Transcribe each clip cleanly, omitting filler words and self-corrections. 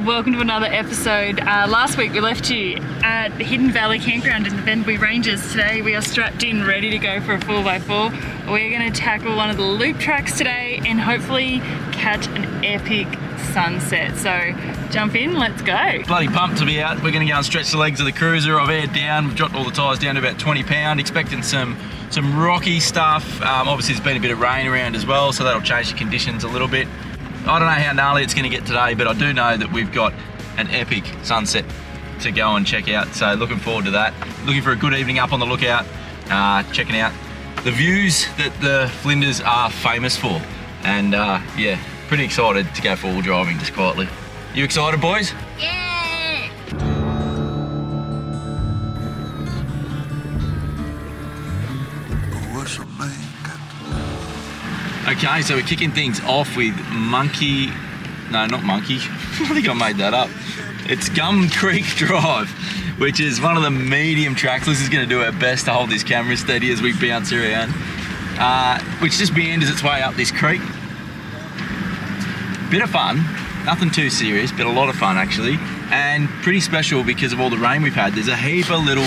Welcome to another episode. Last week we left you at the Hidden Valley Campground in the Bendleby Ranges. Today we are strapped in, ready to go for a 4x4. We're going to tackle one of the loop tracks today and hopefully catch an epic sunset. So jump in, let's go. Bloody pumped to be out. We're going to go and stretch the legs of the cruiser. I've aired down, we've dropped all the tyres down to about 20 pound, expecting some rocky stuff. Obviously there's been a bit of rain around as well, so that'll change the conditions a little bit. I don't know how gnarly it's going to get today, but I do know that we've got an epic sunset to go and check out, so looking forward to that. Looking for a good evening up on the lookout, checking out the views that the Flinders are famous for, and yeah, pretty excited to go four-wheel driving just quietly. You excited, boys? Yeah! Okay, so we're kicking things off with not Monkey, I think I made that up. It's Gum Creek Drive, which is one of the medium tracks. Liz is going to do her best to hold this camera steady as we bounce around, which just meanders its way up this creek. Bit of fun, nothing too serious, but a lot of fun actually, and pretty special because of all the rain we've had. There's a heap of little,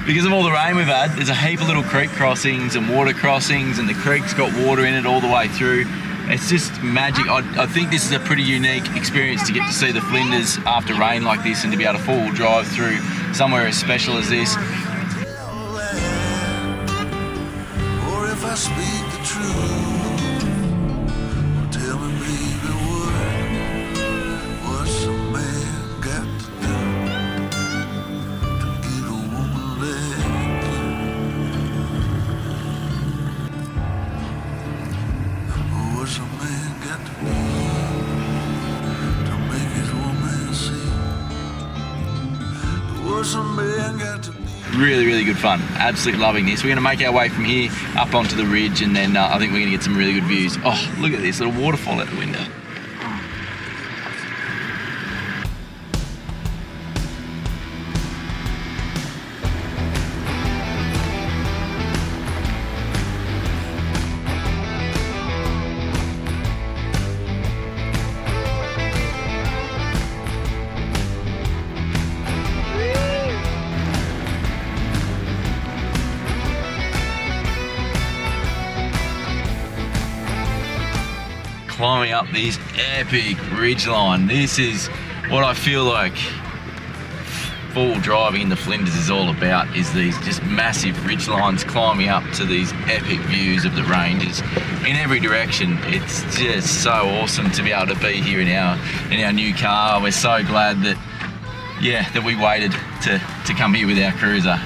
because of all the rain we've had, there's a heap of little creek crossings and water crossings, and the creek's got water in it all the way through. It's just magic. I think this is a pretty unique experience to get to see the Flinders after rain like this and to be able to four-wheel drive through somewhere as special as this. Or if I speak the truth, tell me baby what's a man got to get a woman like you? What's a man got to make his woman see? What's a man got to Really, really good fun. Absolutely loving this. We're going to make our way from here up onto the ridge, and then I think we're going to get some really good views. Oh, look at this little waterfall out the window. Climbing up this epic ridgeline. This is what I feel like four-wheel driving in the Flinders is all about, is these just massive ridgelines climbing up to these epic views of the ranges in every direction. It's just so awesome to be able to be here in our new car. We're so glad that we waited to come here with our cruiser.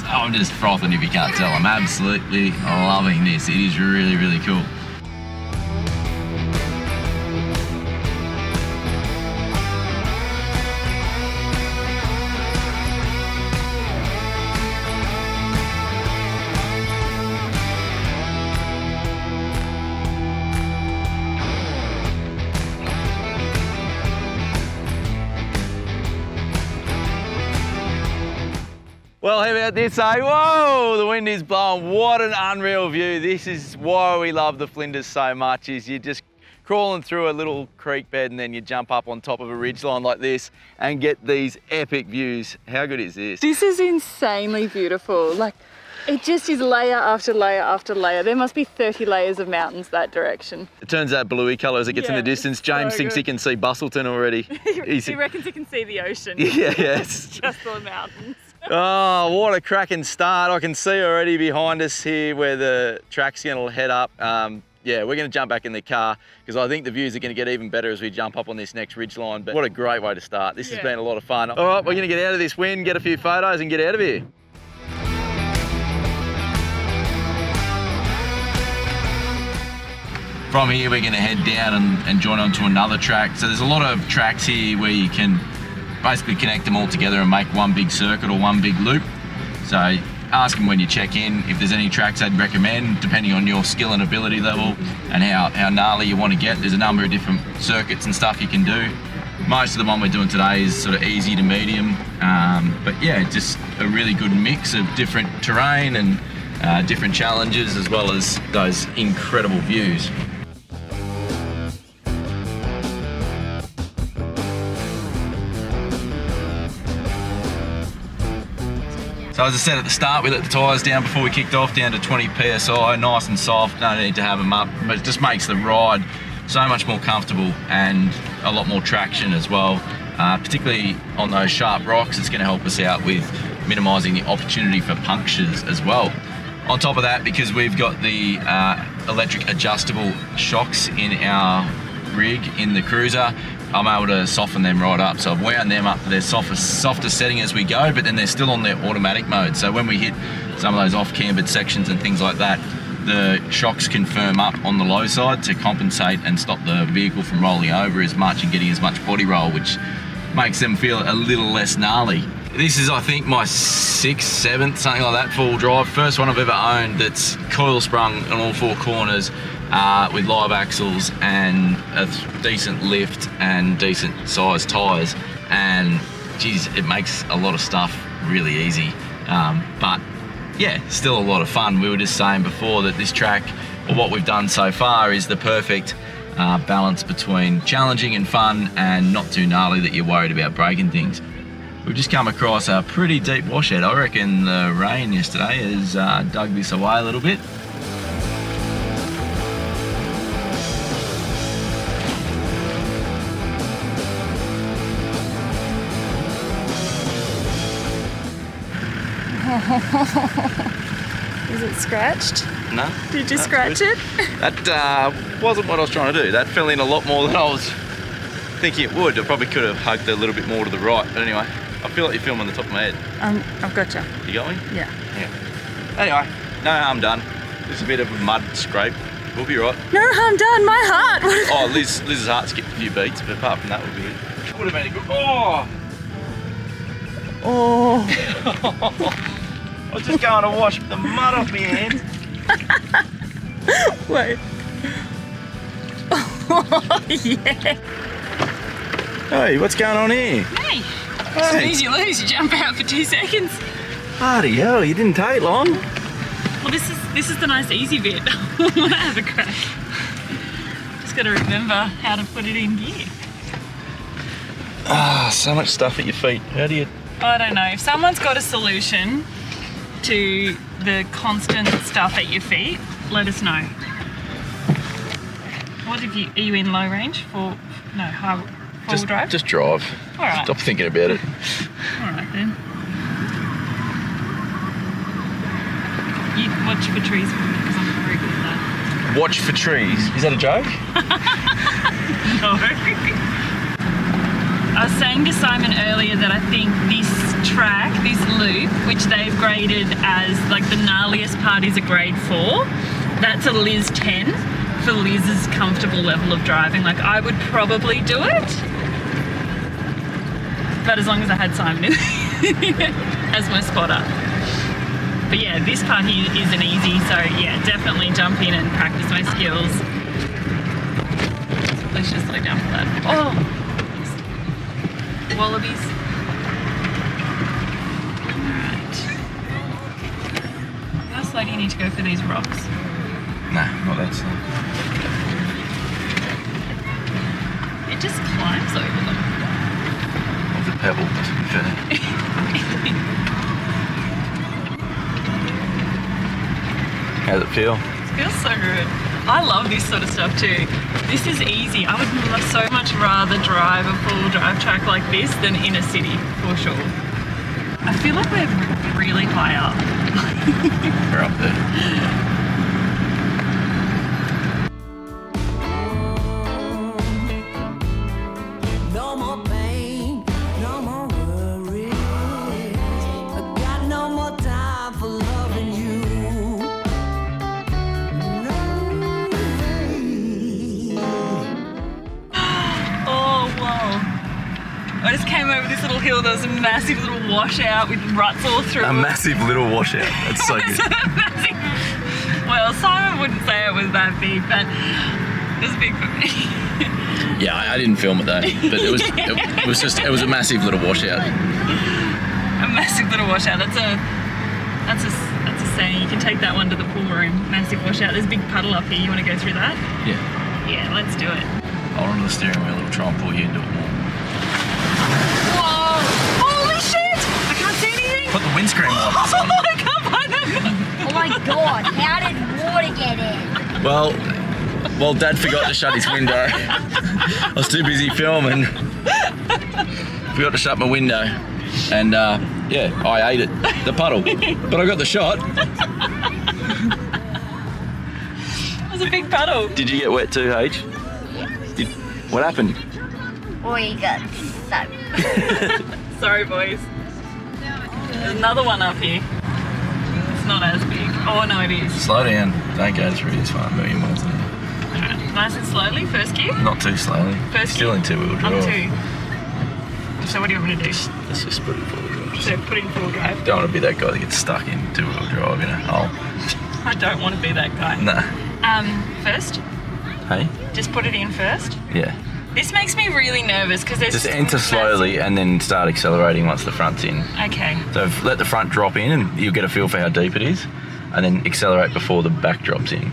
I'm just frothing if you can't tell. I'm absolutely loving this. It is really, really cool. Well, how about this, eh? Whoa, the wind is blowing. What an unreal view. This is why we love the Flinders so much, is you're just crawling through a little creek bed and then you jump up on top of a ridgeline like this and get these epic views. How good is this? This is insanely beautiful. Like, it just is layer after layer after layer. There must be 30 layers of mountains that direction. It turns that bluey colour as it gets in the distance. James thinks he can see Bustleton already. He reckons he can see the ocean. Yeah, yes. Just the mountains. Oh, what a cracking start. I can see already behind us here where the track's going to head up. Yeah, we're going to jump back in the car because I think the views are going to get even better as we jump up on this next ridgeline. But what a great way to start. This has been a lot of fun. All right, we're going to get out of this wind, get a few photos and get out of here. From here, we're going to head down and join onto another track. So there's a lot of tracks here where you can basically connect them all together and make one big circuit or one big loop. So ask them when you check in if there's any tracks I'd recommend, depending on your skill and ability level and how gnarly you want to get. There's a number of different circuits and stuff you can do. Most of the one we're doing today is sort of easy to medium, but yeah, just a really good mix of different terrain and different challenges, as well as those incredible views. So as I said at the start, we let the tyres down before we kicked off, down to 20 PSI, nice and soft, no need to have them up, but it just makes the ride so much more comfortable and a lot more traction as well. Particularly on those sharp rocks, it's going to help us out with minimising the opportunity for punctures as well. On top of that, because we've got the electric adjustable shocks in our rig in the cruiser, I'm able to soften them right up. So I've wound them up to their softer setting as we go, but then they're still on their automatic mode. So when we hit some of those off-cambered sections and things like that, the shocks can firm up on the low side to compensate and stop the vehicle from rolling over as much and getting as much body roll, which makes them feel a little less gnarly. This is, I think, my 6th, 7th, something like that, four-wheel drive. First one I've ever owned that's coil sprung on all four corners with live axles and a decent lift and decent sized tyres. And geez, it makes a lot of stuff really easy. But yeah, still a lot of fun. We were just saying before that this track, or what we've done so far, is the perfect balance between challenging and fun and not too gnarly that you're worried about breaking things. We've just come across a pretty deep washout. I reckon the rain yesterday has dug this away a little bit. Is it scratched? No. Did you scratch it? That wasn't what I was trying to do. That fell in a lot more than I was thinking it would. I probably could have hugged a little bit more to the right. But anyway, I feel like you're filming the top of my head. I've got you. You got me? Yeah. Anyway, no harm done. Just a bit of a mud scrape. We'll be right. No harm done, my heart. Oh, Liz's heart skipped a few beats, but apart from that, we'll be good. Would have been a good... Oh! Oh. I was just going to wash the mud off my hands. Wait. Oh, yeah. Hey, what's going on here? Hey. As soon as you lose, you jump out for 2 seconds. Bloody hell, you didn't take long. Well, this is the nice easy bit. I want to have a crack. Just got to remember how to put it in gear. Ah, so much stuff at your feet. How do you... I don't know. If someone's got a solution to the constant stuff at your feet, let us know. What have you? Are you in low range for? No, high four-wheel drive. Just drive. All right. Stop thinking about it. All right then. You watch for trees for me because I'm not very good at that. Watch for trees. Is that a joke? No. I was saying to Simon earlier that I think this track, this loop, which they've graded as like the gnarliest part is a grade 4, that's a Liz 10 for Liz's comfortable level of driving. Like I would probably do it, but as long as I had Simon as my spotter. But yeah, this part here isn't easy, so yeah, definitely jump in and practice my skills. Let's just slow down for that. Oh! Wallabies. Alright. How slow do you need to go for these rocks? Nah, not that slow. It just climbs over them. Of the pebble, to be fair. How's it feel? It feels so good. I love this sort of stuff too. This is easy. I would so much rather drive a full drive track like this than in a city, for sure. I feel like we're really high up. We're up there. No more pain, no more worries. I got no more time for loving you. Oh, whoa. I just came over this little hill. There was a massive little washout with ruts all through A it. massive little washout. That's so good. Massive. Well, Simon wouldn't say it was that big, but it was big for me. Yeah, I didn't film it though, but it was it was a massive little washout. A massive little washout. That's a saying. You can take that one to the pool room. Massive washout. There's a big puddle up here. You want to go through that? Yeah. Yeah, let's do it. Hold on to the steering wheel, it'll try and pull you into it more. Whoa! Holy shit! I can't see anything. Put the windscreen wipers I can't find them. Oh my god, how did water get in? Well, Dad forgot to shut his window. I was too busy filming. Forgot to shut my window. And yeah, I ate it, the puddle. But I got the shot. It was a big puddle. Did you get wet too, H? What happened? We got stuck. Sorry, boys. There's another one up here. It's not as big. Oh, no, it is. Slow down. Don't go through this one a million miles an hour. Alright, nice and slowly. First gear. Not too slowly. First Still gear. in two-wheel drive. I'm two. So what do you want me to do? Let's just put it forward. So put it in full drive. Don't want to be that guy that gets stuck in two-wheel drive in a hole. I don't want to be that guy. Nah. First, Hey? just put it in first. Yeah. This makes me really nervous because there's Just enter slowly and then start accelerating once the front's in. Okay. So let the front drop in and you'll get a feel for how deep it is, and then accelerate before the back drops in.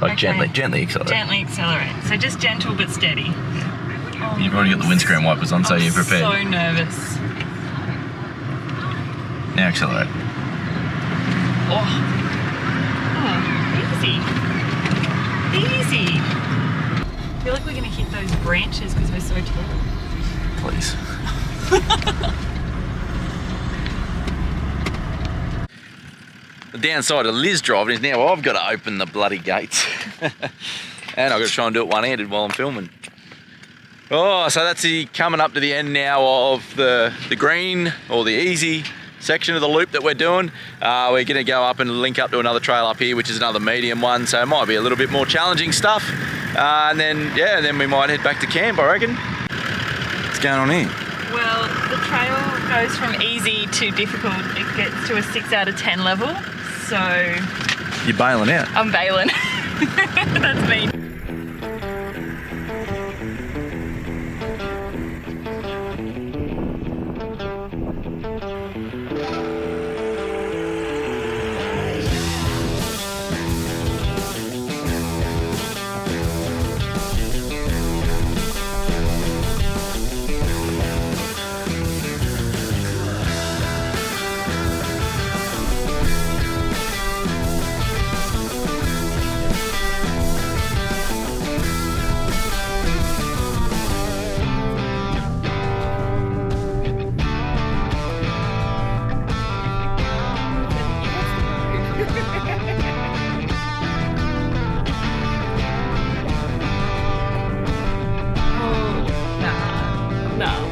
Like Okay. gently accelerate. Gently accelerate. So just gentle but steady. Oh, You've already got the windscreen wipers on, so you're prepared. So nervous. Now accelerate. Oh, easy. I feel like we're going to hit those branches because we're so tall. Please. The downside of Liz driving is now I've got to open the bloody gates. And I've got to try and do it one-handed while I'm filming. Oh, so that's coming up to the end now of the green or the easy section of the loop that we're doing. We're going to go up and link up to another trail up here, which is another medium one, so it might be a little bit more challenging stuff. And then we might head back to camp, I reckon. What's going on here? Well, the trail goes from easy to difficult. It gets to a 6 out of 10 level. So You're bailing out. I'm bailing. That's me.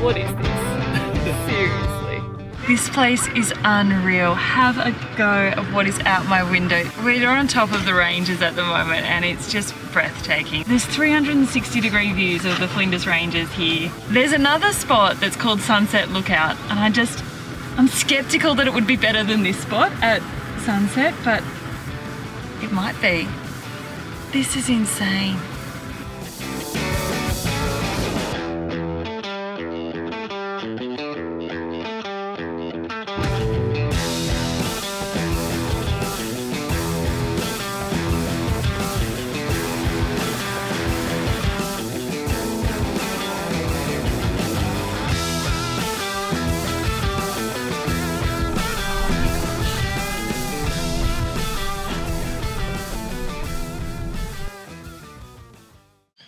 What is this? Seriously. This place is unreal. Have a go of what is out my window. We're on top of the ranges at the moment and it's just breathtaking. There's 360-degree views of the Flinders Ranges here. There's another spot that's called Sunset Lookout and I'm skeptical that it would be better than this spot at sunset, but it might be. This is insane.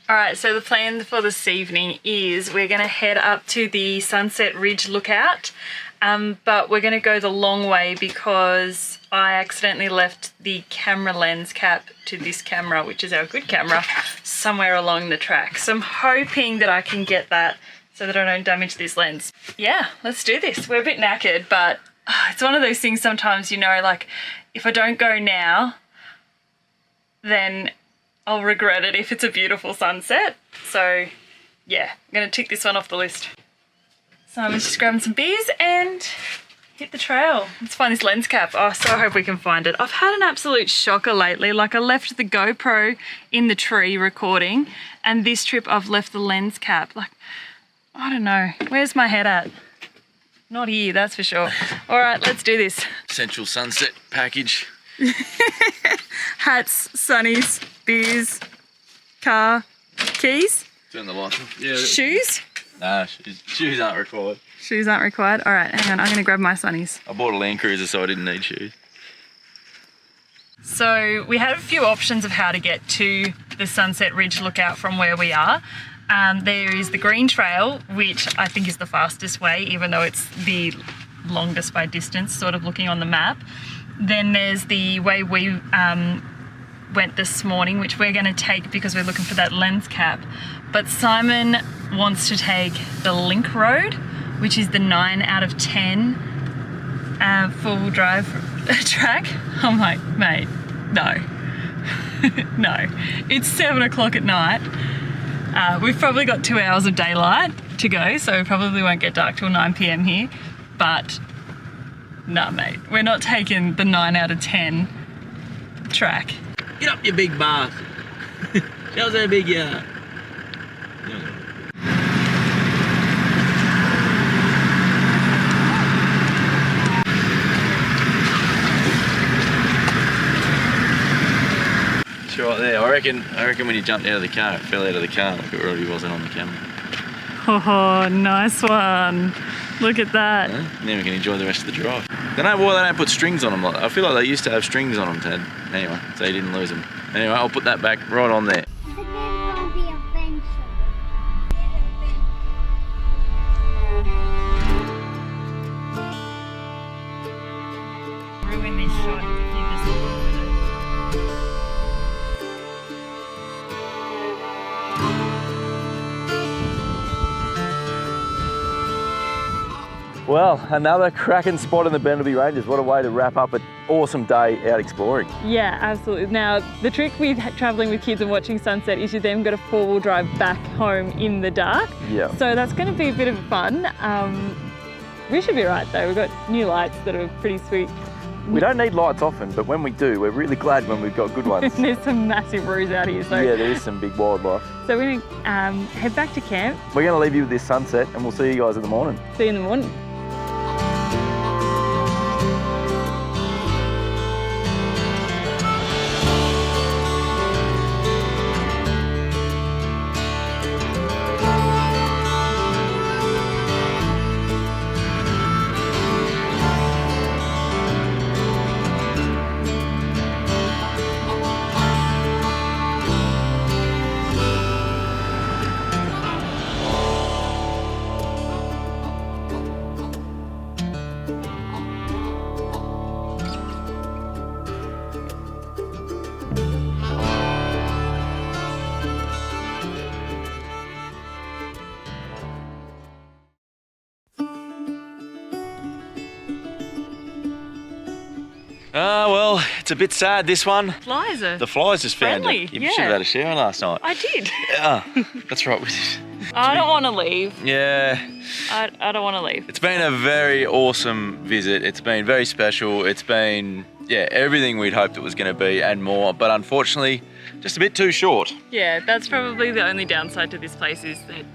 Alright, so the plan for this evening is we're going to head up to the Sunset Ridge Lookout, but we're going to go the long way because I accidentally left the camera lens cap to this camera, which is our good camera, somewhere along the track. So I'm hoping that I can get that so that I don't damage this lens. Yeah, let's do this. We're a bit knackered, but it's one of those things sometimes, you know, like if I don't go now, then I'll regret it if it's a beautiful sunset. So yeah, I'm gonna tick this one off the list. So I'm just grabbing some beers and hit the trail. Let's find this lens cap. Oh, so I hope we can find it. I've had an absolute shocker lately. Like I left the GoPro in the tree recording and this trip I've left the lens cap. Like, I don't know, where's my head at? Not here, that's for sure. All right, let's do this. Essential sunset package. Hats, sunnies, beers, car, keys, Turn the lights off. Yeah. shoes. Nah, shoes aren't required. Shoes aren't required? All right, hang on. I'm going to grab my sunnies. I bought a Land Cruiser, so I didn't need shoes. So we had a few options of how to get to the Sunset Ridge lookout from where we are. There is the Green Trail, which I think is the fastest way, even though it's the longest by distance, sort of looking on the map. Then there's the way we went this morning, which we're going to take because we're looking for that lens cap. But Simon wants to take the Link Road, which is the 9 out of 10 four-wheel drive track. I'm like, mate, no. No. It's 7 o'clock at night. We've probably got 2 hours of daylight to go, so we probably won't get dark till 9 p.m. here. But, nah, mate, we're not taking the 9 out of 10 track. Get up, you big bass. Show us how big you are. It's right there. I reckon when you jumped out of the car, it fell out of the car like it already wasn't on the camera. Oh, nice one. Look at that. And then we can enjoy the rest of the drive. Don't know why they don't put strings on them. I feel like they used to have strings on them, Ted. Anyway, so you didn't lose them. Anyway, I'll put that back right on there. But there's gonna be a fence. Ruin this shot if you just look at it. Well, another cracking spot in the Bendleby Ranges. What a way to wrap up an awesome day out exploring. Yeah, absolutely. Now, the trick with travelling with kids and watching sunset is you then got a four-wheel drive back home in the dark. Yeah. So that's going to be a bit of fun. We should be right though. We've got new lights that are pretty sweet. We don't need lights often, but when we do, we're really glad when we've got good ones. There's some massive roos out here. So Yeah, there is some big wildlife. So we're going to head back to camp. We're going to leave you with this sunset, and we'll see you guys in the morning. See you in the morning. Well, it's a bit sad, this one. Flies are The flies just found friendly, it. You yeah. should have had a shower last night. I did. Yeah, that's right. I don't want to leave. Yeah, I don't want to leave. it's been a very awesome visit. It's been very special. It's been, yeah, everything we'd hoped it was going to be and more, but unfortunately, just a bit too short. Yeah, that's probably the only downside to this place is that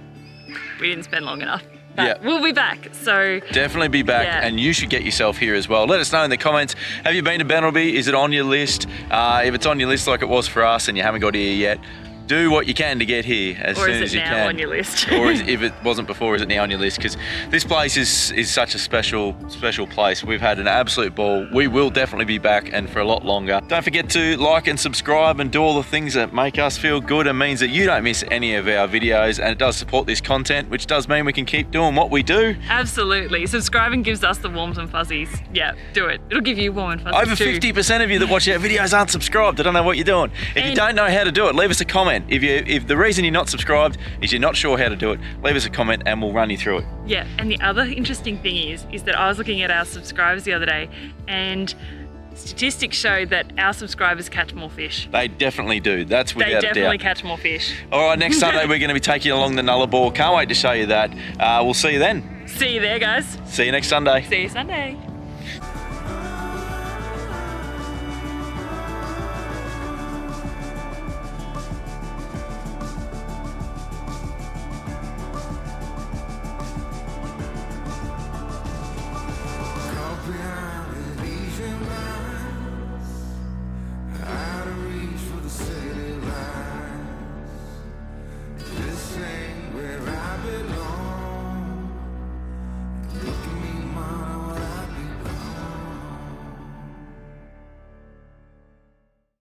we didn't spend long enough. But Yeah. we'll be back, so Definitely be back, Yeah. and you should get yourself here as well. Let us know in the comments, have you been to Bendleby? Is it on your list? If it's on your list like it was for us and you haven't got here yet, do what you can to get here as or soon is as it you now can. on your list? Or if it wasn't before, is it now on your list? Because this place is such a special place. We've had an absolute ball. We will definitely be back, and for a lot longer. Don't forget to like and subscribe and do all the things that make us feel good and means that you don't miss any of our videos, and it does support this content, which does mean we can keep doing what we do. Absolutely. Subscribing gives us the warms and fuzzies. Yeah, do it. It'll give you warm and fuzzies Over too. 50% of you that watch our videos aren't subscribed. I don't know what you're doing. If you And- don't know how to do it, leave us a comment. If the reason you're not subscribed is you're not sure how to do it, leave us a comment and we'll run you through it. Yeah, and the other interesting thing is that I was looking at our subscribers the other day, and statistics show that our subscribers catch more fish. They definitely do. That's They without a definitely doubt. catch more fish. All right, next Sunday we're going to be taking you along the Nullarbor. Can't wait to show you that. We'll see you then. See you there, guys. See you next Sunday. See you Sunday.